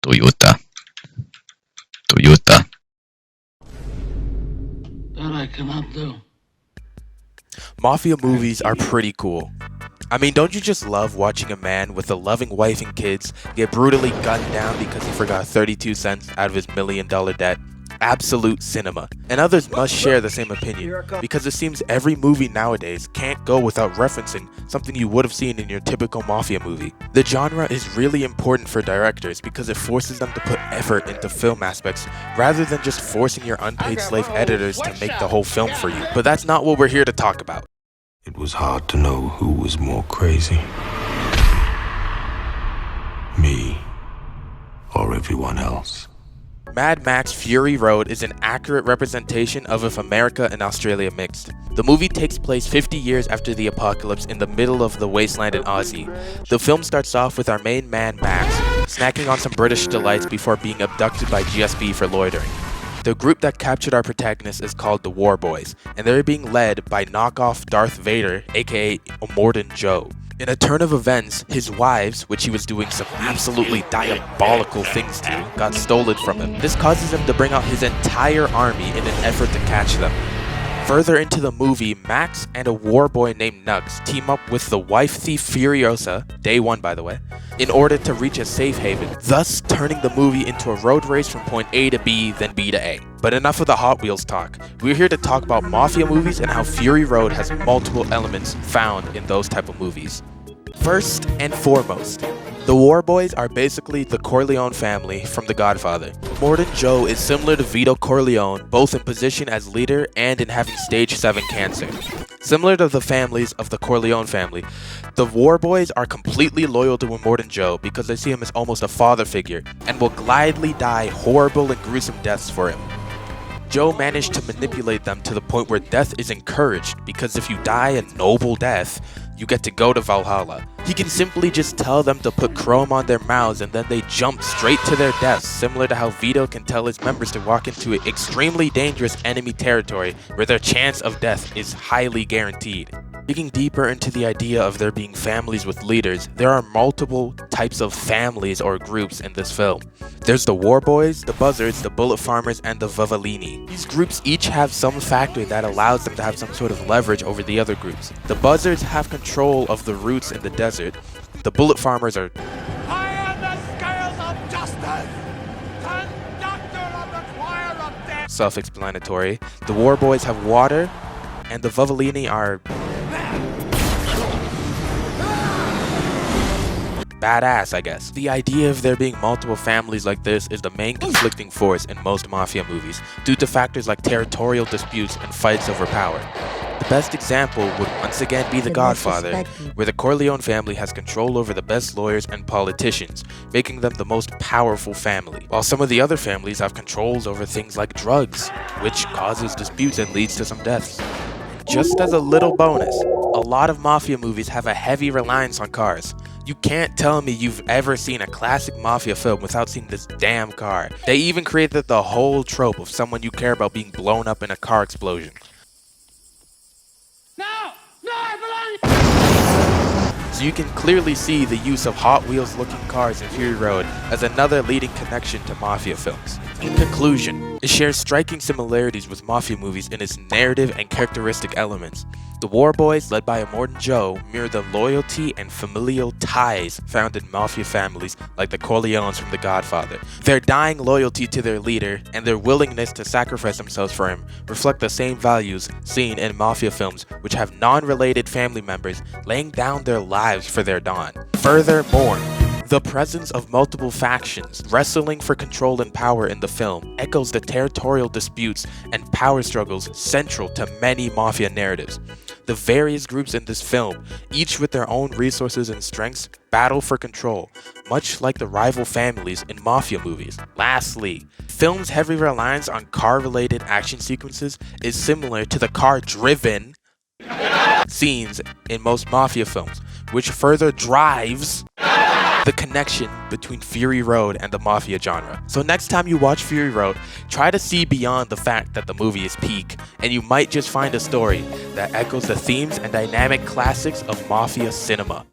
Toyota, Toyota. That I cannot do. Mafia movies are pretty cool. I mean, don't you just love watching a man with a loving wife and kids get brutally gunned down because he forgot 32 cents out of his $1 million debt? Absolute cinema. And others must share the same opinion, because it seems every movie nowadays can't go without referencing something you would have seen in your typical mafia movie. The genre is really important for directors because it forces them to put effort into film aspects rather than just forcing your unpaid slave editors to make the whole film for you. But that's not what we're here to talk about. It was hard to know who was more crazy. Me or everyone else. Mad Max Fury Road is an accurate representation of if America and Australia mixed. The movie takes place 50 years after the apocalypse in the middle of the wasteland in Aussie. The film starts off with our main man Max snacking on some British delights before being abducted by GSB for loitering. The group that captured our protagonist is called the War Boys, and they're being led by knockoff Darth Vader, aka Immortan Joe. In a turn of events, his wives, which he was doing some absolutely diabolical things to, got stolen from him. This causes him to bring out his entire army in an effort to catch them. Further into the movie, Max and a war boy named Nux team up with the wife thief Furiosa, day one by the way, in order to reach a safe haven, thus turning the movie into a road race from point A to B, then B to A. But enough of the Hot Wheels talk. We're here to talk about mafia movies and how Fury Road has multiple elements found in those type of movies. First and foremost, the War Boys are basically the Corleone family from The Godfather. Immortan Joe is similar to Vito Corleone, both in position as leader and in having stage 7 cancer. Similar to the families of the Corleone family, the War Boys are completely loyal to Immortan Joe because they see him as almost a father figure and will gladly die horrible and gruesome deaths for him. Joe managed to manipulate them to the point where death is encouraged because if you die a noble death, you get to go to Valhalla. He can simply just tell them to put chrome on their mouths and then they jump straight to their deaths, similar to how Vito can tell his members to walk into extremely dangerous enemy territory where their chance of death is highly guaranteed. Digging deeper into the idea of there being families with leaders, there are multiple types of families or groups in this film. There's the War Boys, the Buzzards, the Bullet Farmers, and the Vavellini. These groups each have some factor that allows them to have some sort of leverage over the other groups. The Buzzards have control of the routes in the desert. The Bullet Farmers are high on the scales of justice, conductor of the choir of death. self-explanatory. The War Boys have water, and the Vavellini are badass, I guess. The idea of there being multiple families like this is the main conflicting force in most mafia movies, due to factors like territorial disputes and fights over power. The best example would once again be The Godfather, where the Corleone family has control over the best lawyers and politicians, making them the most powerful family, while some of the other families have controls over things like drugs, which causes disputes and leads to some deaths. Just as a little bonus, a lot of mafia movies have a heavy reliance on cars. You can't tell me you've ever seen a classic mafia film without seeing this damn car. They even created the whole trope of someone you care about being blown up in a car explosion. So you can clearly see the use of Hot Wheels looking cars in Fury Road as another leading connection to mafia films. In conclusion, it shares striking similarities with mafia movies in its narrative and characteristic elements. The War Boys, led by Immortan Joe, mirror the loyalty and familial ties found in mafia families like the Corleones from The Godfather. Their dying loyalty to their leader and their willingness to sacrifice themselves for him reflect the same values seen in mafia films, which have non-related family members laying down their lives for their don. Furthermore, the presence of multiple factions wrestling for control and power in the film echoes the territorial disputes and power struggles central to many mafia narratives. The various groups in this film, each with their own resources and strengths, battle for control, much like the rival families in mafia movies. Lastly, film's heavy reliance on car-related action sequences is similar to the car-driven scenes in most mafia films, which further drives the connection between Fury Road and the mafia genre. So next time you watch Fury Road, try to see beyond the fact that the movie is peak, and you might just find a story that echoes the themes and dynamic classics of mafia cinema.